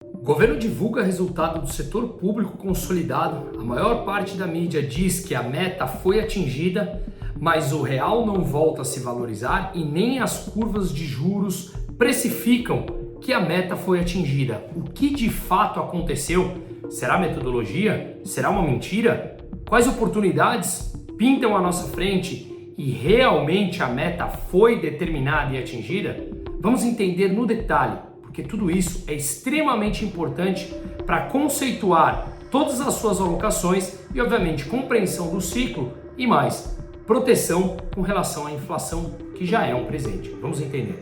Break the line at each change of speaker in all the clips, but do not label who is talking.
O governo divulga resultado do setor público consolidado, a maior parte da mídia diz que a meta foi atingida, mas o real não volta a se valorizar e nem as curvas de juros precificam que a meta foi atingida. O que de fato aconteceu? Será metodologia? Será uma mentira? Quais oportunidades pintam à nossa frente e realmente a meta foi determinada e atingida? Vamos entender no detalhe, porque tudo isso é extremamente importante para conceituar todas as suas alocações e, obviamente, compreensão do ciclo e mais, proteção com relação à inflação, que já é um presente. Vamos entender.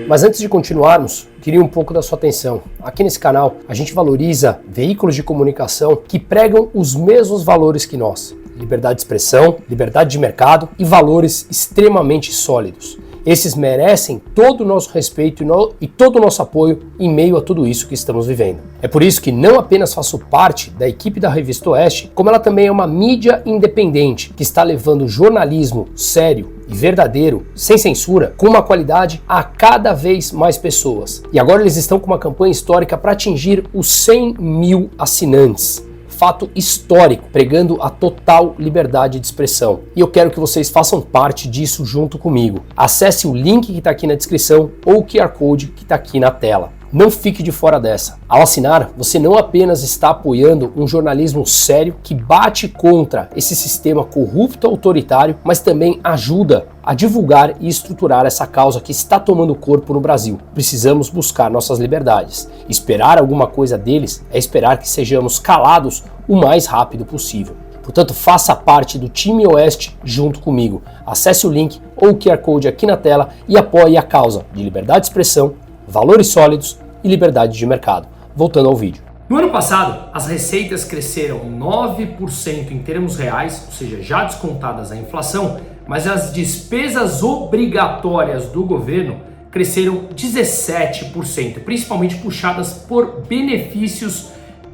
Mas antes de continuarmos, queria um pouco da sua atenção. Aqui nesse canal, a gente valoriza veículos de comunicação que pregam os mesmos valores que nós. Liberdade de expressão, liberdade de mercado e valores extremamente sólidos. Esses merecem todo o nosso respeito e todo o nosso apoio em meio a tudo isso que estamos vivendo. É por isso que não apenas faço parte da equipe da Revista Oeste, como ela também é uma mídia independente que está levando jornalismo sério e verdadeiro, sem censura, com uma qualidade a cada vez mais pessoas. E agora eles estão com uma campanha histórica para atingir os 100 mil assinantes. Fato histórico, pregando a total liberdade de expressão. E eu quero que vocês façam parte disso junto comigo. Acesse o link que está aqui na descrição ou o QR Code que está aqui na tela. Não fique de fora dessa. Ao assinar, você não apenas está apoiando um jornalismo sério que bate contra esse sistema corrupto autoritário, mas também ajuda a divulgar e estruturar essa causa que está tomando corpo no Brasil. Precisamos buscar nossas liberdades. Esperar alguma coisa deles é esperar que sejamos calados o mais rápido possível. Portanto, faça parte do time Oeste junto comigo. Acesse o link ou o QR Code aqui na tela e apoie a causa de liberdade de expressão, valores sólidos e liberdade de mercado. Voltando ao vídeo.
No ano passado, as receitas cresceram 9% em termos reais, ou seja, já descontadas a inflação, mas as despesas obrigatórias do governo cresceram 17%, principalmente puxadas por benefícios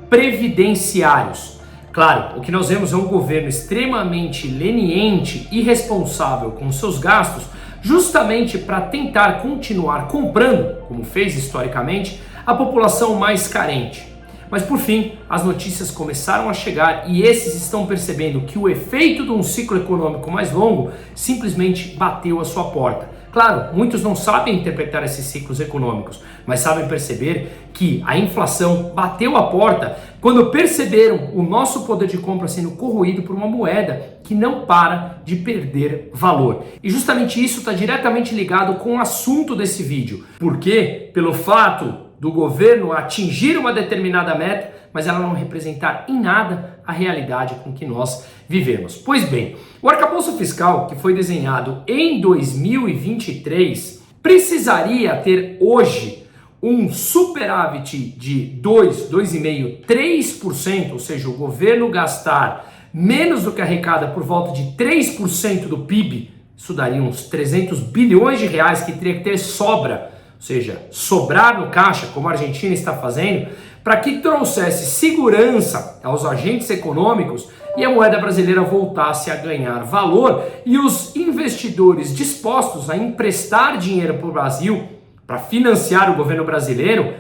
previdenciários. Claro, o que nós vemos é um governo extremamente leniente e responsável com seus gastos, justamente para tentar continuar comprando, como fez historicamente, a população mais carente. Mas por fim, as notícias começaram a chegar e esses estão percebendo que o efeito de um ciclo econômico mais longo simplesmente bateu a sua porta. Claro, muitos não sabem interpretar esses ciclos econômicos, mas sabem perceber que a inflação bateu a porta quando perceberam o nosso poder de compra sendo corroído por uma moeda que não para de perder valor. E justamente isso está diretamente ligado com o assunto desse vídeo. Porque, pelo fato do governo atingir uma determinada meta, mas ela não representar em nada a realidade com que nós vivemos. Pois bem, o arcabouço fiscal que foi desenhado em 2023 precisaria ter hoje um superávit de 2,5%, 3%, ou seja, o governo gastar menos do que arrecada por volta de 3% do PIB, isso daria uns 300 bilhões de reais que teria que ter sobra, ou seja, sobrar no caixa, como a Argentina está fazendo, para que trouxesse segurança aos agentes econômicos e a moeda brasileira voltasse a ganhar valor e os investidores dispostos a emprestar dinheiro para o Brasil, para financiar o governo brasileiro,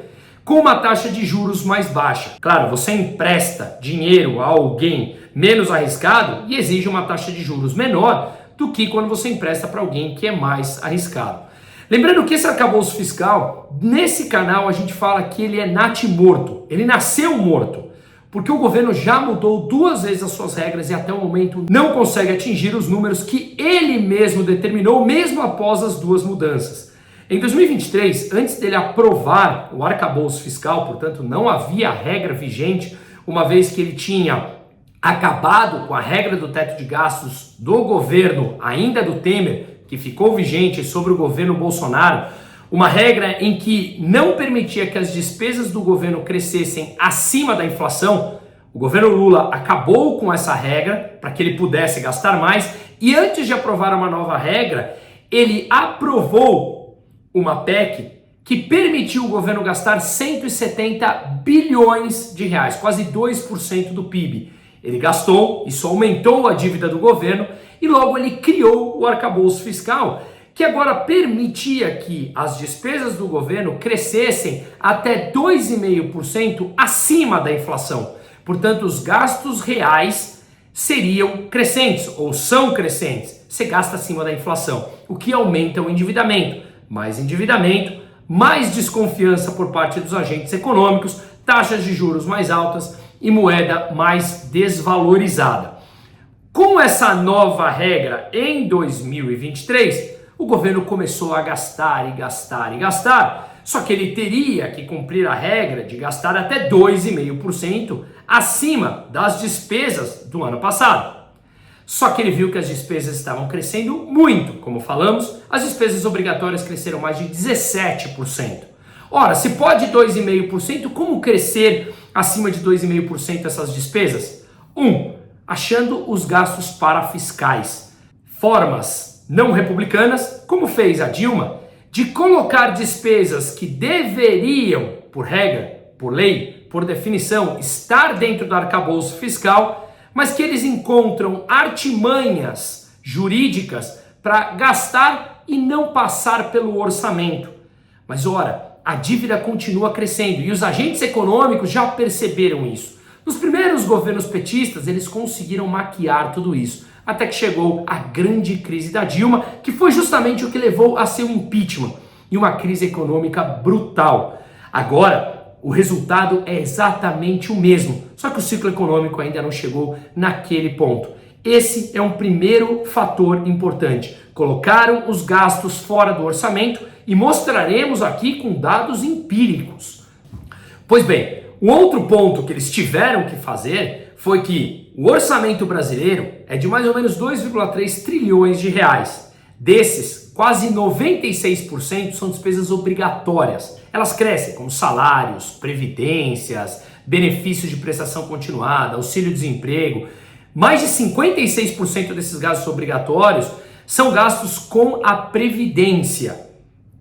com uma taxa de juros mais baixa. Claro, você empresta dinheiro a alguém menos arriscado e exige uma taxa de juros menor do que quando você empresta para alguém que é mais arriscado. Lembrando que esse arcabouço fiscal, nesse canal a gente fala que ele é natimorto, ele nasceu morto, porque o governo já mudou 2 vezes as suas regras e até o momento não consegue atingir os números que ele mesmo determinou, mesmo após as 2 mudanças. Em 2023, antes dele aprovar o arcabouço fiscal, portanto não havia regra vigente, uma vez que ele tinha acabado com a regra do teto de gastos do governo, ainda do Temer, que ficou vigente sobre o governo Bolsonaro, uma regra em que não permitia que as despesas do governo crescessem acima da inflação. O governo Lula acabou com essa regra para que ele pudesse gastar mais e antes de aprovar uma nova regra, ele aprovou uma PEC que permitiu o governo gastar 170 bilhões de reais, quase 2% do PIB. Ele gastou, isso aumentou a dívida do governo e logo ele criou o arcabouço fiscal, que agora permitia que as despesas do governo crescessem até 2,5% acima da inflação. Portanto, os gastos reais seriam crescentes ou são crescentes. Você gasta acima da inflação, o que aumenta o endividamento. Mais endividamento, mais desconfiança por parte dos agentes econômicos, taxas de juros mais altas e moeda mais desvalorizada. Com essa nova regra em 2023, o governo começou a gastar e gastar e gastar, só que ele teria que cumprir a regra de gastar até 2,5% acima das despesas do ano passado. Só que ele viu que as despesas estavam crescendo muito, como falamos, as despesas obrigatórias cresceram mais de 17%. Ora, se pode 2,5%, como crescer acima de 2,5% essas despesas? Achando os gastos parafiscais, formas não republicanas, como fez a Dilma, de colocar despesas que deveriam, por regra, por lei, por definição, estar dentro do arcabouço fiscal, mas que eles encontram artimanhas jurídicas para gastar e não passar pelo orçamento. Mas ora, a dívida continua crescendo e os agentes econômicos já perceberam isso. Nos primeiros governos petistas, eles conseguiram maquiar tudo isso, até que chegou a grande crise da Dilma, que foi justamente o que levou a seu impeachment e uma crise econômica brutal. Agora, o resultado é exatamente o mesmo, só que o ciclo econômico ainda não chegou naquele ponto. Esse é um primeiro fator importante. Colocaram os gastos fora do orçamento e mostraremos aqui com dados empíricos. Pois bem, o outro ponto que eles tiveram que fazer foi que o orçamento brasileiro é de mais ou menos 2,3 trilhões de reais. Desses, quase 96% são despesas obrigatórias. Elas crescem como salários, previdências, benefícios de prestação continuada, auxílio-desemprego. Mais de 56% desses gastos obrigatórios são gastos com a previdência,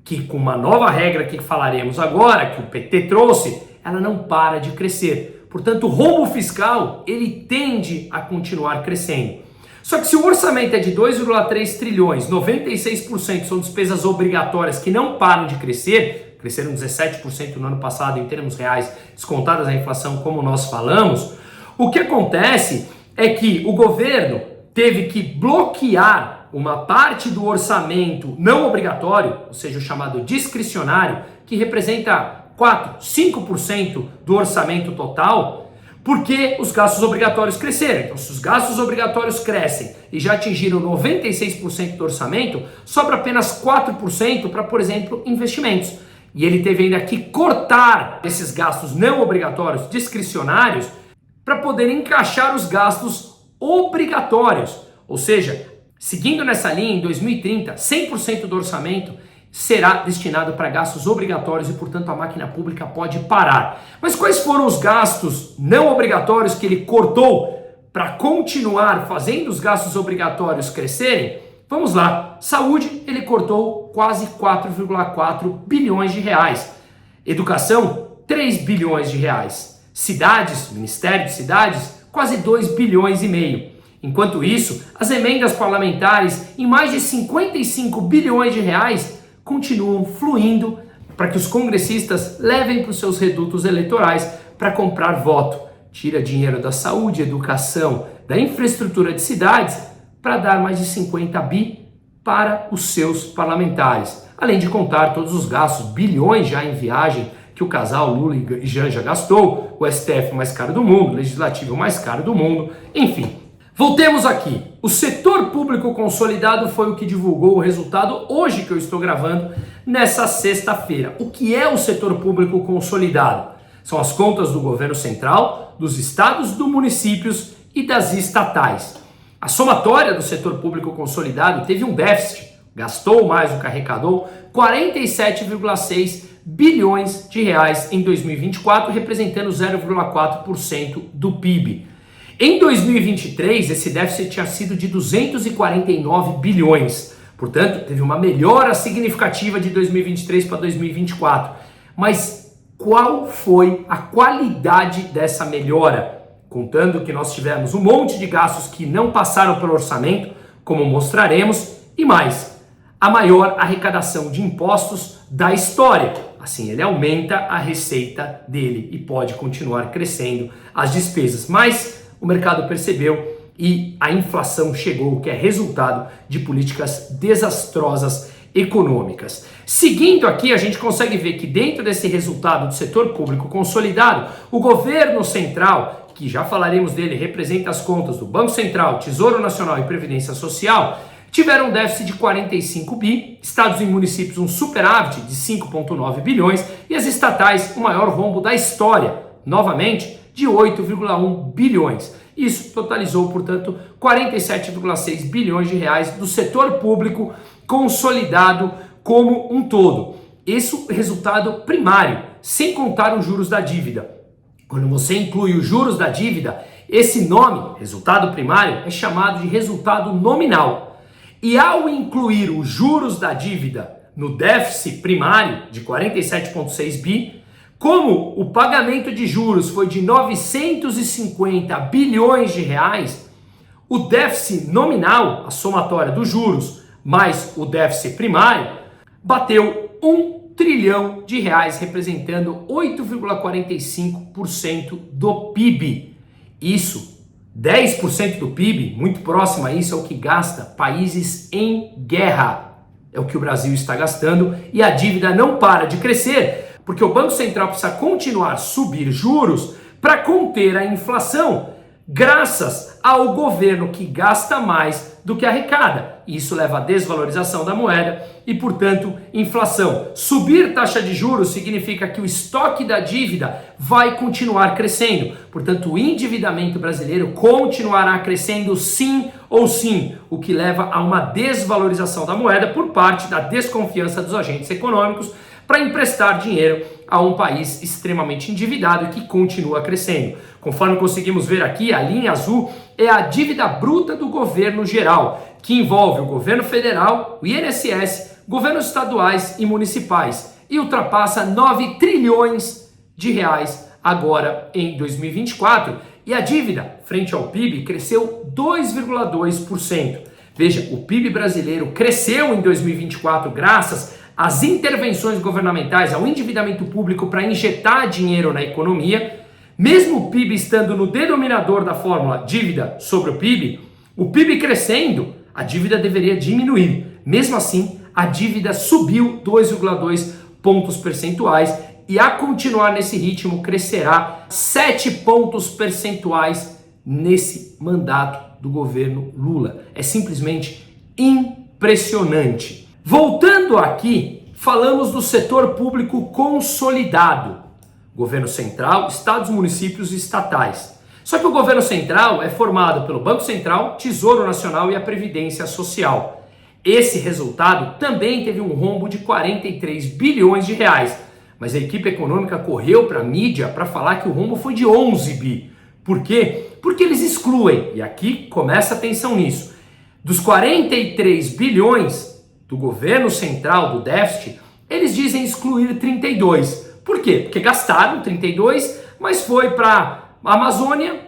que com uma nova regra que falaremos agora, que o PT trouxe, ela não para de crescer. Portanto, o rombo fiscal, ele tende a continuar crescendo. Só que se o orçamento é de 2,3 trilhões, 96% são despesas obrigatórias que não param de crescer, cresceram 17% no ano passado em termos reais, descontadas a inflação, como nós falamos, o que acontece é que o governo teve que bloquear uma parte do orçamento não obrigatório, ou seja, o chamado discricionário, que representa 4, 5% do orçamento total, porque os gastos obrigatórios cresceram. Então, se os gastos obrigatórios crescem e já atingiram 96% do orçamento, sobra apenas 4% para, por exemplo, investimentos. E ele teve ainda que cortar esses gastos não obrigatórios, discricionários, para poder encaixar os gastos obrigatórios. Ou seja, seguindo nessa linha, em 2030, 100% do orçamento será destinado para gastos obrigatórios e, portanto, a máquina pública pode parar. Mas quais foram os gastos não obrigatórios que ele cortou para continuar fazendo os gastos obrigatórios crescerem? Vamos lá. Saúde, ele cortou quase 4,4 bilhões de reais. Educação, 3 bilhões de reais. Cidades, Ministério de Cidades, quase 2 bilhões e meio. Enquanto isso, as emendas parlamentares em mais de 55 bilhões de reais continuam fluindo para que os congressistas levem para os seus redutos eleitorais para comprar voto. Tira dinheiro da saúde, educação, da infraestrutura de cidades para dar mais de 50 bi para os seus parlamentares. Além de contar todos os gastos, bilhões já em viagem que o casal Lula e Janja gastou, o STF mais caro do mundo, o Legislativo mais caro do mundo, enfim. Voltemos aqui. O setor público consolidado foi o que divulgou o resultado hoje que eu estou gravando, nessa sexta-feira. O que é o setor público consolidado? São as contas do governo central, dos estados, dos municípios e das estatais. A somatória do setor público consolidado teve um déficit, gastou mais do que arrecadou, 47,6 bilhões de reais em 2024, representando 0,4% do PIB. Em 2023, esse déficit tinha sido de 249 bilhões. Portanto, teve uma melhora significativa de 2023 para 2024. Mas qual foi a qualidade dessa melhora? contando que nós tivemos um monte de gastos que não passaram pelo orçamento, como mostraremos, e mais, a maior arrecadação de impostos da história. Assim, ele aumenta a receita dele e pode continuar crescendo as despesas. Mas o mercado percebeu e a inflação chegou, que é resultado de políticas desastrosas econômicas. Seguindo aqui, a gente consegue ver que dentro desse resultado do setor público consolidado, o governo central, que já falaremos dele, representa as contas do Banco Central, Tesouro Nacional e Previdência Social, tiveram um déficit de 45 bi, estados e municípios um superávit de 5,9 bilhões e as estatais o maior rombo da história, novamente de 8,1 bilhões. Isso totalizou, portanto, 47,6 bilhões de reais do setor público consolidado como um todo. Esse é o resultado primário, sem contar os juros da dívida. Quando você inclui os juros da dívida, esse nome, resultado primário, é chamado de resultado nominal. E ao incluir os juros da dívida no déficit primário de 47,6 bi, como o pagamento de juros foi de 950 bilhões de reais, o déficit nominal, a somatória dos juros mais o déficit primário, bateu 1 trilhão de reais, representando 8,45% do PIB. Isso 10% do PIB, muito próximo a isso, é o que gasta países em guerra. É o que o Brasil está gastando e a dívida não para de crescer, porque o Banco Central precisa continuar a subir juros para conter a inflação, graças ao governo que gasta mais do que arrecada. Isso leva à desvalorização da moeda e, portanto, inflação. Subir taxa de juros significa que o estoque da dívida vai continuar crescendo. Portanto, o endividamento brasileiro continuará crescendo sim ou sim, o que leva a uma desvalorização da moeda por parte da desconfiança dos agentes econômicos para emprestar dinheiro a um país extremamente endividado e que continua crescendo. Conforme conseguimos ver aqui, a linha azul é a dívida bruta do governo geral, que envolve o governo federal, o INSS, governos estaduais e municipais, e ultrapassa 9 trilhões de reais agora em 2024. E a dívida, frente ao PIB, cresceu 2,2%. Veja, o PIB brasileiro cresceu em 2024 graças às intervenções governamentais, ao endividamento público para injetar dinheiro na economia. Mesmo o PIB estando no denominador da fórmula dívida sobre o PIB crescendo, a dívida deveria diminuir. Mesmo assim, a dívida subiu 2,2 pontos percentuais e a continuar nesse ritmo crescerá 7 pontos percentuais nesse mandato do governo Lula. É simplesmente impressionante. Voltando aqui, falamos do setor público consolidado. Governo central, estados, municípios e estatais. Só que o governo central é formado pelo Banco Central, Tesouro Nacional e a Previdência Social. Esse resultado também teve um rombo de 43 bilhões de reais. Mas a equipe econômica correu para a mídia para falar que o rombo foi de 11 bi. Por quê? Porque eles excluem, e aqui começa a atenção nisso, dos 43 bilhões do governo central, do déficit, eles dizem excluir 32. Por quê? Porque gastaram 32, mas foi para a Amazônia,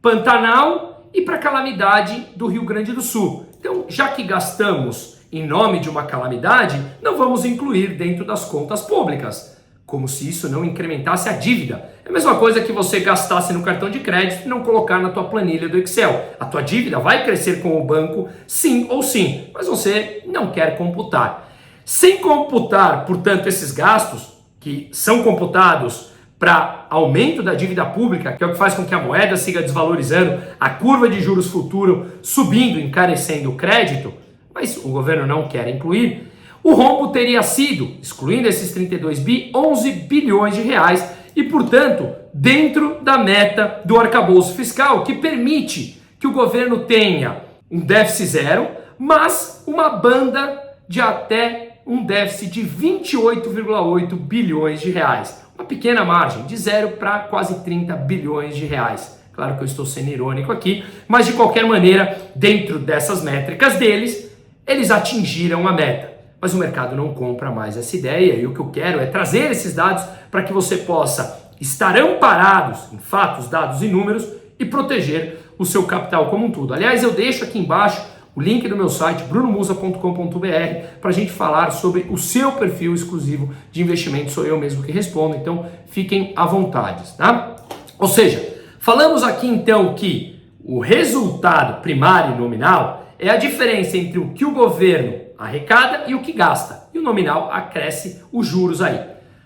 Pantanal e para a calamidade do Rio Grande do Sul. Então, já que gastamos em nome de uma calamidade, não vamos incluir dentro das contas públicas. Como se isso não incrementasse a dívida. É a mesma coisa que você gastasse no cartão de crédito e não colocar na tua planilha do Excel. A tua dívida vai crescer com o banco, sim ou sim, mas você não quer computar. Sem computar, portanto, esses gastos, que são computados para aumento da dívida pública, que é o que faz com que a moeda siga desvalorizando, a curva de juros futuro subindo, encarecendo o crédito, mas o governo não quer incluir. O rombo teria sido, excluindo esses 32 bi, 11 bilhões de reais e, portanto, dentro da meta do arcabouço fiscal, que permite que o governo tenha um déficit zero, mas uma banda de até um déficit de 28,8 bilhões de reais. Uma pequena margem, de 0 para quase 30 bilhões de reais. Claro que eu estou sendo irônico aqui, mas de qualquer maneira, dentro dessas métricas deles, eles atingiram a meta. Mas o mercado não compra mais essa ideia e o que eu quero é trazer esses dados para que você possa estar amparados em fatos, dados e números e proteger o seu capital como um todo. Aliás, eu deixo aqui embaixo o link do meu site, brunomusa.com.br, para a gente falar sobre o seu perfil exclusivo de investimento. Sou eu mesmo que respondo, então fiquem à vontade, tá? Ou seja, falamos aqui então que o resultado primário e nominal é a diferença entre o que o governo arrecada e o que gasta. E o nominal acresce os juros aí.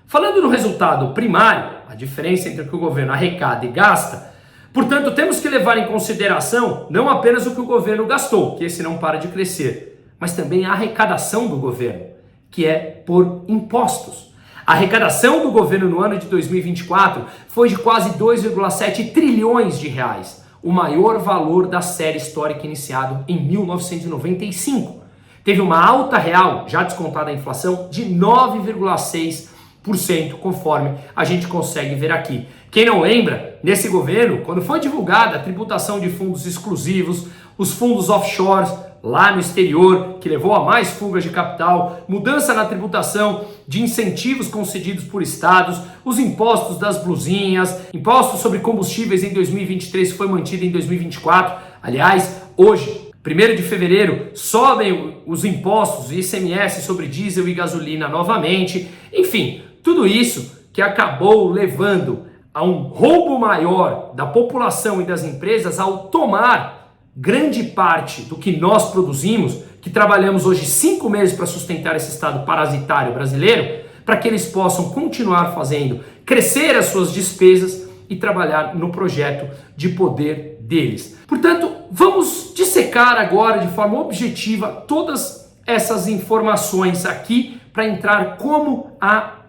Falando no resultado primário, a diferença entre o que o governo arrecada e gasta, portanto, temos que levar em consideração não apenas o que o governo gastou, que esse não para de crescer, mas também a arrecadação do governo, que é por impostos. A arrecadação do governo no ano de 2024 foi de quase 2,7 trilhões de reais, o maior valor da série histórica iniciado em 1995. Teve uma alta real, já descontada a inflação, de 9,6%, conforme a gente consegue ver aqui. Quem não lembra, nesse governo, quando foi divulgada a tributação de fundos exclusivos, os fundos offshores lá no exterior, que levou a mais fugas de capital, mudança na tributação de incentivos concedidos por estados, os impostos das blusinhas, impostos sobre combustíveis em 2023 que foi mantido em 2024. Aliás, hoje, 1º de fevereiro, sobem os impostos ICMS sobre diesel e gasolina novamente. Enfim, tudo isso que acabou levando a um roubo maior da população e das empresas ao tomar grande parte do que nós produzimos, que trabalhamos hoje 5 meses para sustentar esse estado parasitário brasileiro, para que eles possam continuar fazendo crescer as suas despesas e trabalhar no projeto de poder deles. Portanto, vamos dissecar agora de forma objetiva todas essas informações aqui para entrar como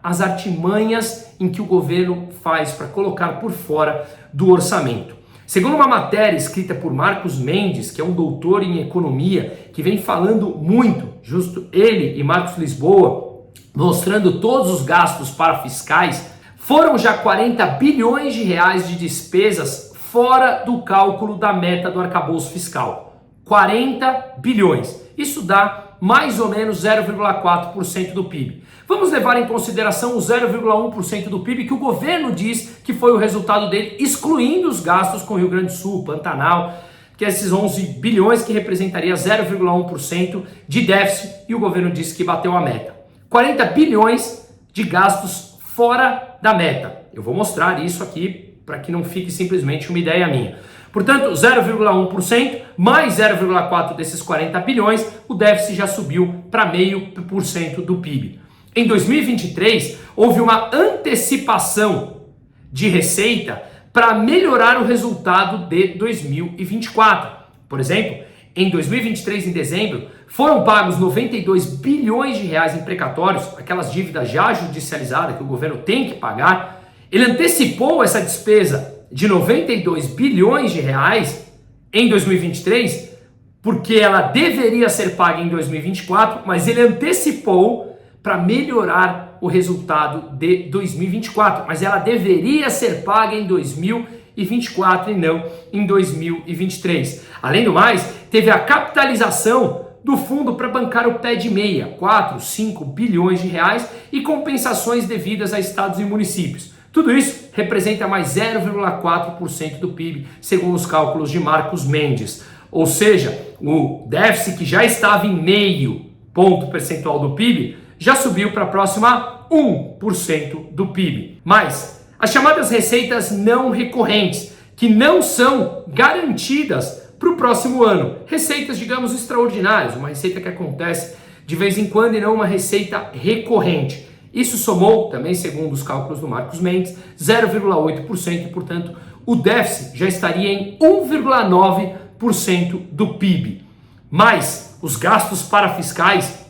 as artimanhas em que o governo faz para colocar por fora do orçamento. Segundo uma matéria escrita por Marcos Mendes, que é um doutor em economia, que vem falando muito, justo ele e Marcos Lisboa, mostrando todos os gastos parafiscais, foram já 40 bilhões de reais de despesas fora do cálculo da meta do arcabouço fiscal. 40 bilhões. Isso dá mais ou menos 0,4% do PIB. Vamos levar em consideração o 0,1% do PIB que o governo diz que foi o resultado dele, excluindo os gastos com Rio Grande do Sul, Pantanal, que é esses 11 bilhões que representaria 0,1% de déficit, e o governo disse que bateu a meta. 40 bilhões de gastos fora da meta. Eu vou mostrar isso aqui para que não fique simplesmente uma ideia minha. Portanto, 0,1% mais 0,4% desses 40 bilhões, o déficit já subiu para 0,5% do PIB. Em 2023, houve uma antecipação de receita para melhorar o resultado de 2024. Por exemplo, em 2023, em dezembro, foram pagos 92 bilhões de reais em precatórios, aquelas dívidas já judicializadas que o governo tem que pagar. Ele antecipou essa despesa de 92 bilhões de reais em 2023, porque ela deveria ser paga em 2024, mas ele antecipou para melhorar o resultado de 2024, mas ela deveria ser paga em 2024 e não em 2023. Além do mais, teve a capitalização do fundo para bancar o pé de meia, 4, 5 bilhões de reais, e compensações devidas a estados e municípios. Tudo isso representa mais 0,4% do PIB, segundo os cálculos de Marcos Mendes. Ou seja, o déficit que já estava em 0,5 ponto percentual do PIB, já subiu para próximo a 1% do PIB. Mas as chamadas receitas não recorrentes, que não são garantidas para o próximo ano. Receitas, digamos, extraordinárias, uma receita que acontece de vez em quando e não uma receita recorrente. Isso somou, também segundo os cálculos do Marcos Mendes, 0,8% e, portanto, o déficit já estaria em 1,9% do PIB. Mas os gastos parafiscais,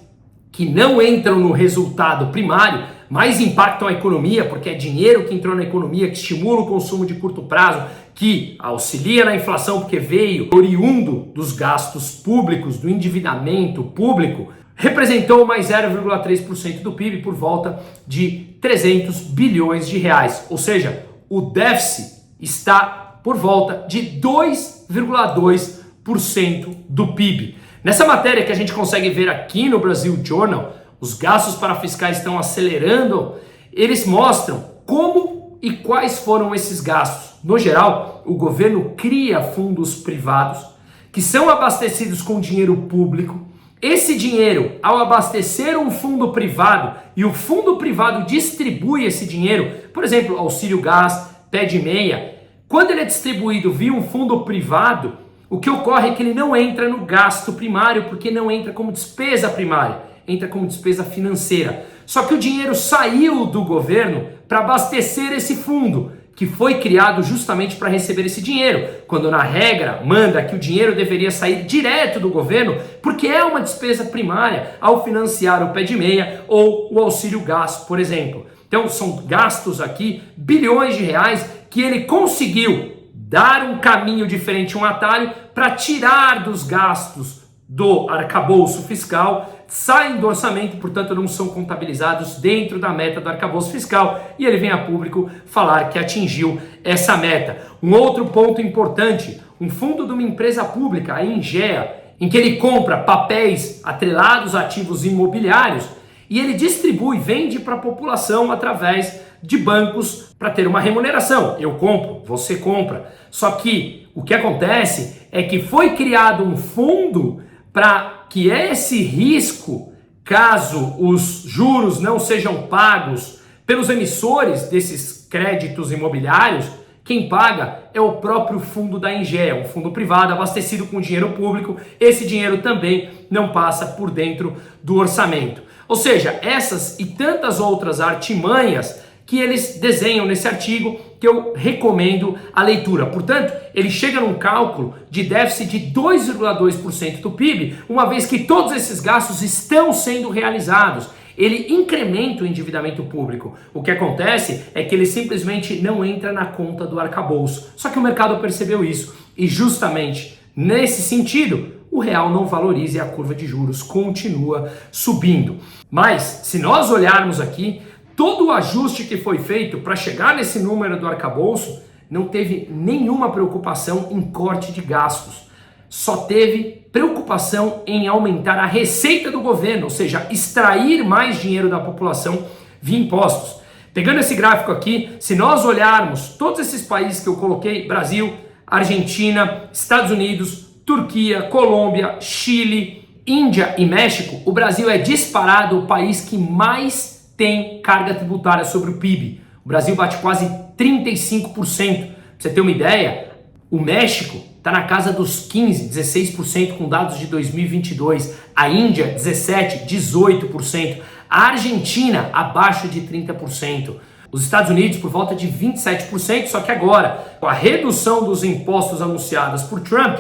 que não entram no resultado primário, mas impactam a economia, porque é dinheiro que entrou na economia, que estimula o consumo de curto prazo, que auxilia na inflação, porque veio oriundo dos gastos públicos, do endividamento público, representou mais 0,3% do PIB, por volta de 300 bilhões de reais. Ou seja, o déficit está por volta de 2,2% do PIB. Nessa matéria que a gente consegue ver aqui no Brasil Journal, os gastos parafiscais estão acelerando, eles mostram como e quais foram esses gastos. No geral, o governo cria fundos privados que são abastecidos com dinheiro público. Esse dinheiro, ao abastecer um fundo privado e o fundo privado distribui esse dinheiro, por exemplo, auxílio gás, pé de meia, quando ele é distribuído via um fundo privado, o que ocorre é que ele não entra no gasto primário, porque não entra como despesa primária, entra como despesa financeira. Só que o dinheiro saiu do governo para abastecer esse fundo, que foi criado justamente para receber esse dinheiro, quando na regra manda que o dinheiro deveria sair direto do governo, porque é uma despesa primária ao financiar o pé de meia ou o auxílio gás, por exemplo. Então são gastos aqui, bilhões de reais, que ele conseguiu dar um caminho diferente, um atalho, para tirar dos gastos do arcabouço fiscal, saem do orçamento, portanto não são contabilizados dentro da meta do arcabouço fiscal, e ele vem a público falar que atingiu essa meta. Um outro ponto importante, um fundo de uma empresa pública, a Engea, em que ele compra papéis atrelados a ativos imobiliários, e ele distribui, vende para a população através de bancos para ter uma remuneração. Eu compro, você compra. Só que o que acontece é que foi criado um fundo para que esse risco, caso os juros não sejam pagos pelos emissores desses créditos imobiliários, quem paga é o próprio fundo da Engea, um fundo privado abastecido com dinheiro público. Esse dinheiro também não passa por dentro do orçamento. Ou seja, essas e tantas outras artimanhas que eles desenham nesse artigo, que eu recomendo a leitura. Portanto, ele chega num cálculo de déficit de 2,2% do PIB, uma vez que todos esses gastos estão sendo realizados. Ele incrementa o endividamento público. O que acontece é que ele simplesmente não entra na conta do arcabouço. Só que o mercado percebeu isso e justamente nesse sentido, o real não valoriza e a curva de juros continua subindo. Mas, se nós olharmos aqui, todo o ajuste que foi feito para chegar nesse número do arcabouço não teve nenhuma preocupação em corte de gastos. Só teve preocupação em aumentar a receita do governo, ou seja, extrair mais dinheiro da população via impostos. Pegando esse gráfico aqui, se nós olharmos todos esses países que eu coloquei, Brasil, Argentina, Estados Unidos, Turquia, Colômbia, Chile, Índia e México, o Brasil é disparado o país que mais tem carga tributária sobre o PIB. O Brasil bate quase 35%. Pra você ter uma ideia, o México está na casa dos 15%, 16% com dados de 2022. A Índia, 17%, 18%. A Argentina, abaixo de 30%. Os Estados Unidos, por volta de 27%. Só que agora, com a redução dos impostos anunciadas por Trump,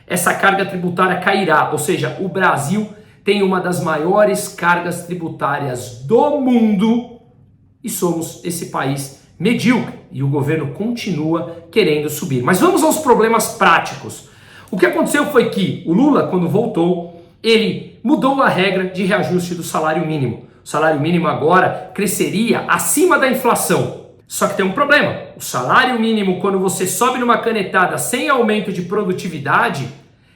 essa carga tributária cairá. Ou seja, o Brasil tem uma das maiores cargas tributárias do mundo e somos esse país medíocre e o governo continua querendo subir. Mas vamos aos problemas práticos. O que aconteceu foi que o Lula, quando voltou, ele mudou a regra de reajuste do salário mínimo. O salário mínimo agora cresceria acima da inflação. Só que tem um problema. O salário mínimo, quando você sobe numa canetada sem aumento de produtividade,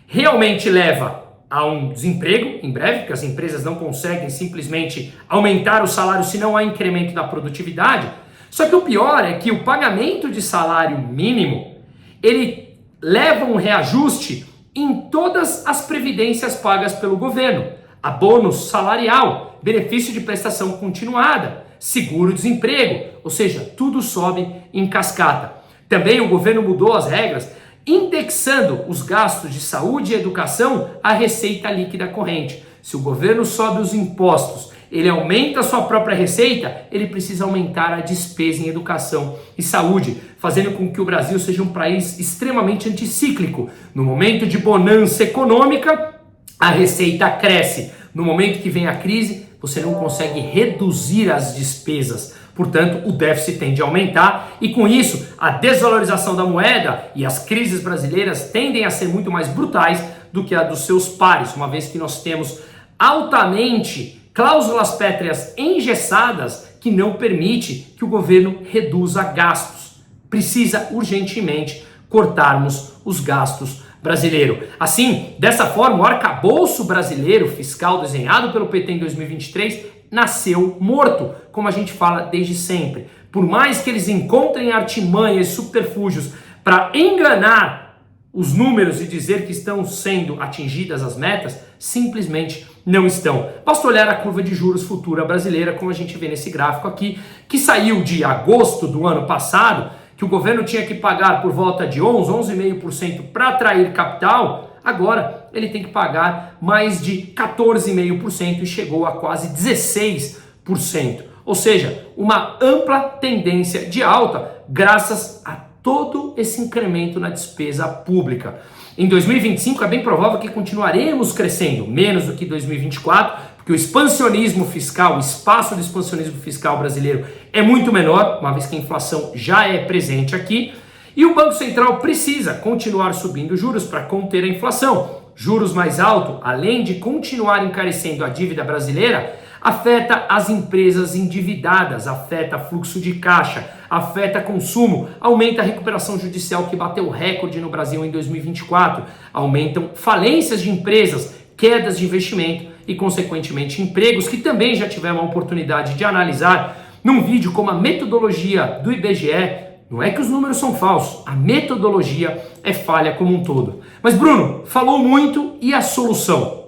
realmente leva a um desemprego em breve, porque as empresas não conseguem simplesmente aumentar o salário se não há incremento da produtividade. Só que o pior é que o pagamento de salário mínimo, ele leva um reajuste em todas as previdências pagas pelo governo. Abono salarial, benefício de prestação continuada, seguro-desemprego, ou seja, tudo sobe em cascata. Também o governo mudou as regras, indexando os gastos de saúde e educação à receita líquida corrente. Se o governo sobe os impostos, ele aumenta a sua própria receita, ele precisa aumentar a despesa em educação e saúde, fazendo com que o Brasil seja um país extremamente anticíclico. No momento de bonança econômica, a receita cresce. No momento que vem a crise, você não consegue reduzir as despesas. Portanto, o déficit tende a aumentar e com isso a desvalorização da moeda e as crises brasileiras tendem a ser muito mais brutais do que a dos seus pares, uma vez que nós temos altamente cláusulas pétreas engessadas que não permite que o governo reduza gastos. Precisa urgentemente cortarmos os gastos brasileiros. Assim, dessa forma, o arcabouço brasileiro fiscal desenhado pelo PT em 2023 nasceu morto, como a gente fala desde sempre. por mais que eles encontrem artimanhas, subterfúgios para enganar os números e dizer que estão sendo atingidas as metas, simplesmente não estão. Basta olhar a curva de juros futura brasileira, como a gente vê nesse gráfico aqui, que saiu de agosto do ano passado, que o governo tinha que pagar por volta de 11,5% para atrair capital. Agora ele tem que pagar mais de 14,5% e chegou a quase 16%. Ou seja, uma ampla tendência de alta graças a todo esse incremento na despesa pública. Em 2025 é bem provável que continuaremos crescendo, menos do que 2024, porque o expansionismo fiscal, o espaço do expansionismo fiscal brasileiro é muito menor, uma vez que a inflação já é presente aqui, e o Banco Central precisa continuar subindo juros para conter a inflação. Juros mais altos, além de continuar encarecendo a dívida brasileira, afeta as empresas endividadas, afeta fluxo de caixa, afeta consumo, aumenta a recuperação judicial que bateu recorde no Brasil em 2024, aumentam falências de empresas, quedas de investimento e, consequentemente, empregos, que também já tivemos a oportunidade de analisar num vídeo como a metodologia do IBGE. Não é que os números são falsos, a metodologia é falha como um todo. Mas Bruno, falou muito, e a solução?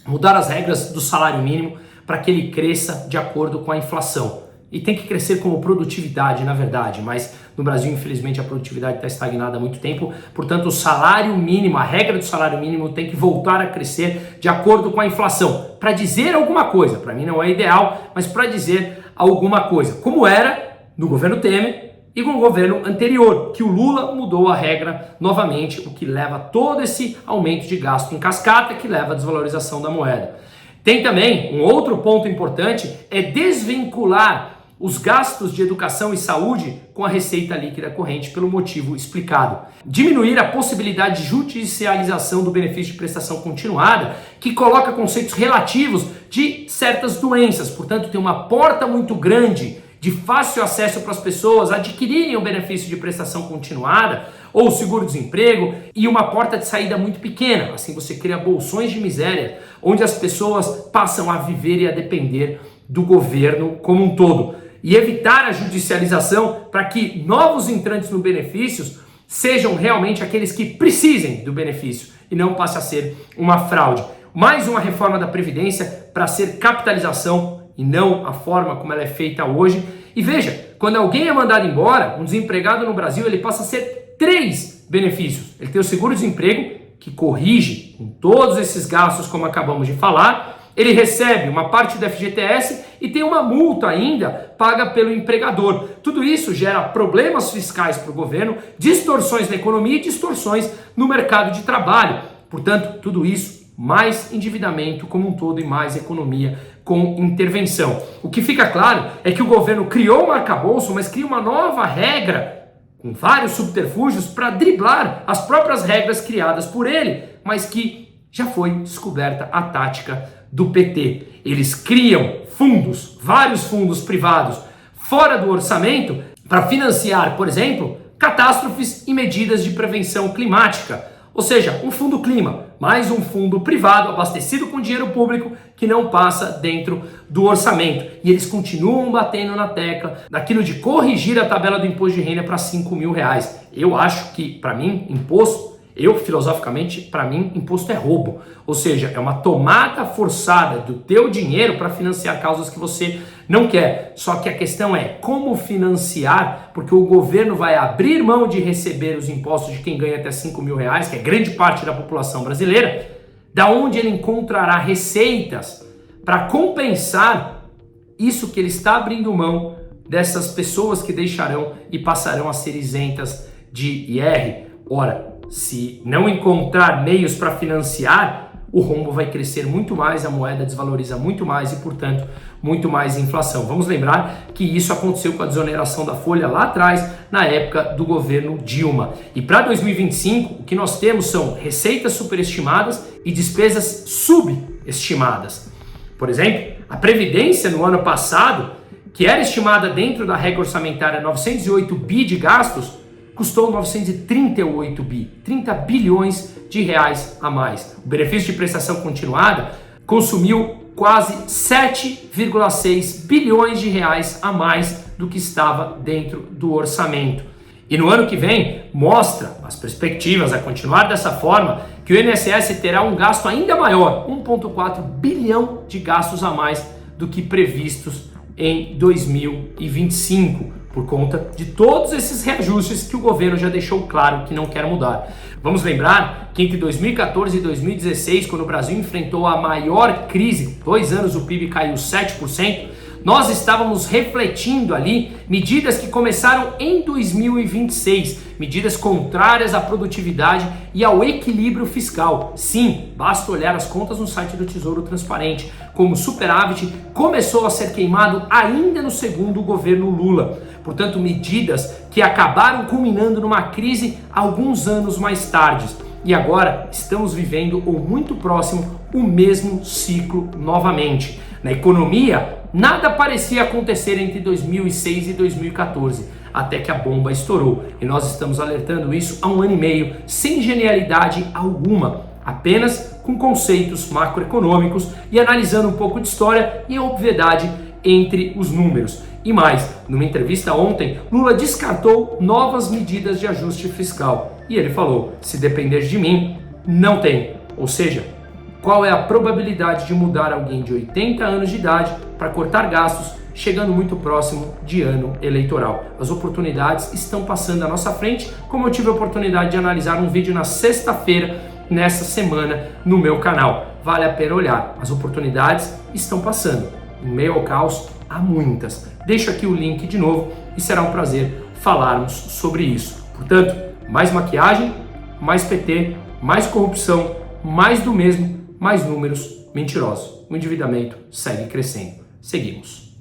Mudar as regras do salário mínimo para que ele cresça de acordo com a inflação. E tem que crescer como produtividade, na verdade, mas no Brasil, infelizmente, a produtividade está estagnada há muito tempo, portanto, o salário mínimo, a regra do salário mínimo tem que voltar a crescer de acordo com a inflação, para dizer alguma coisa. Para mim não é ideal, mas para dizer alguma coisa, como era no governo Temer e com o governo anterior, que o Lula mudou a regra novamente, o que leva a todo esse aumento de gasto em cascata, que leva à desvalorização da moeda. Tem também um outro ponto importante, é desvincular os gastos de educação e saúde com a receita líquida corrente pelo motivo explicado. Diminuir a possibilidade de judicialização do benefício de prestação continuada, que coloca conceitos relativos de certas doenças, portanto tem uma porta muito grande de fácil acesso para as pessoas adquirirem o benefício de prestação continuada ou seguro-desemprego, e uma porta de saída muito pequena. Assim você cria bolsões de miséria, onde as pessoas passam a viver e a depender do governo como um todo. E evitar a judicialização para que novos entrantes no benefícios sejam realmente aqueles que precisem do benefício e não passe a ser uma fraude. Mais uma reforma da Previdência para ser capitalização e não a forma como ela é feita hoje. E veja, quando alguém é mandado embora, um desempregado no Brasil, ele passa a ser 3 benefícios. Ele tem o seguro-desemprego, que corrige com todos esses gastos, como acabamos de falar. Ele recebe uma parte do FGTS e tem uma multa ainda paga pelo empregador. Tudo isso gera problemas fiscais para o governo, distorções na economia e distorções no mercado de trabalho. Portanto, tudo isso, mais endividamento como um todo e mais economia com intervenção. O que fica claro é que o governo criou um arcabouço, mas cria uma nova regra com vários subterfúgios para driblar as próprias regras criadas por ele, mas que já foi descoberta a tática do PT. Eles criam fundos, vários fundos privados, fora do orçamento, para financiar, por exemplo, catástrofes e medidas de prevenção climática. Ou seja, um fundo clima, mais um fundo privado abastecido com dinheiro público que não passa dentro do orçamento. E eles continuam batendo na tecla daquilo de corrigir a tabela do imposto de renda para R$5.000. Eu acho que, para mim, imposto, filosoficamente, para mim, imposto é roubo. Ou seja, é uma tomada forçada do teu dinheiro para financiar causas que você não quer. Só que a questão é como financiar, porque o governo vai abrir mão de receber os impostos de quem ganha até R$5.000, que é grande parte da população brasileira, da onde ele encontrará receitas para compensar isso que ele está abrindo mão dessas pessoas que deixarão e passarão a ser isentas de IR. Ora, se não encontrar meios para financiar, o rombo vai crescer muito mais, a moeda desvaloriza muito mais e, portanto, muito mais inflação. Vamos lembrar que isso aconteceu com a desoneração da folha lá atrás, na época do governo Dilma. E para 2025, o que nós temos são receitas superestimadas e despesas subestimadas. Por exemplo, a Previdência no ano passado, que era estimada dentro da regra orçamentária 908 bi de gastos, custou 938 bi, 30 bilhões de reais a mais. O benefício de prestação continuada consumiu quase 7,6 bilhões de reais a mais do que estava dentro do orçamento. E no ano que vem, mostra as perspectivas a continuar dessa forma, que o INSS terá um gasto ainda maior, 1,4 bilhão de gastos a mais do que previstos em 2025, por conta de todos esses reajustes que o governo já deixou claro que não quer mudar. Vamos lembrar que entre 2014 e 2016, quando o Brasil enfrentou a maior crise, 2 anos o PIB caiu 7%, nós estávamos refletindo ali medidas que começaram em 2026, medidas contrárias à produtividade e ao equilíbrio fiscal. Sim, basta olhar as contas no site do Tesouro Transparente, como o superávit começou a ser queimado ainda no segundo governo Lula. Portanto, medidas que acabaram culminando numa crise alguns anos mais tarde. E agora estamos vivendo, ou muito próximo, o mesmo ciclo novamente. Na economia, nada parecia acontecer entre 2006 e 2014, até que a bomba estourou. E nós estamos alertando isso há 1 ano e meio, sem genialidade alguma, apenas com conceitos macroeconômicos e analisando um pouco de história e a obviedade entre os números. E mais, numa entrevista ontem, Lula descartou novas medidas de ajuste fiscal. E ele falou, se depender de mim, não tem. Ou seja, qual é a probabilidade de mudar alguém de 80 anos de idade para cortar gastos, chegando muito próximo de ano eleitoral? As oportunidades estão passando à nossa frente, como eu tive a oportunidade de analisar um vídeo na sexta-feira, nessa semana, no meu canal. Vale a pena olhar, as oportunidades estão passando. Em meio ao caos, há muitas. Deixo aqui o link de novo e será um prazer falarmos sobre isso. Portanto, mais maquiagem, mais PT, mais corrupção, mais do mesmo, mais números mentirosos. O endividamento segue crescendo. Seguimos.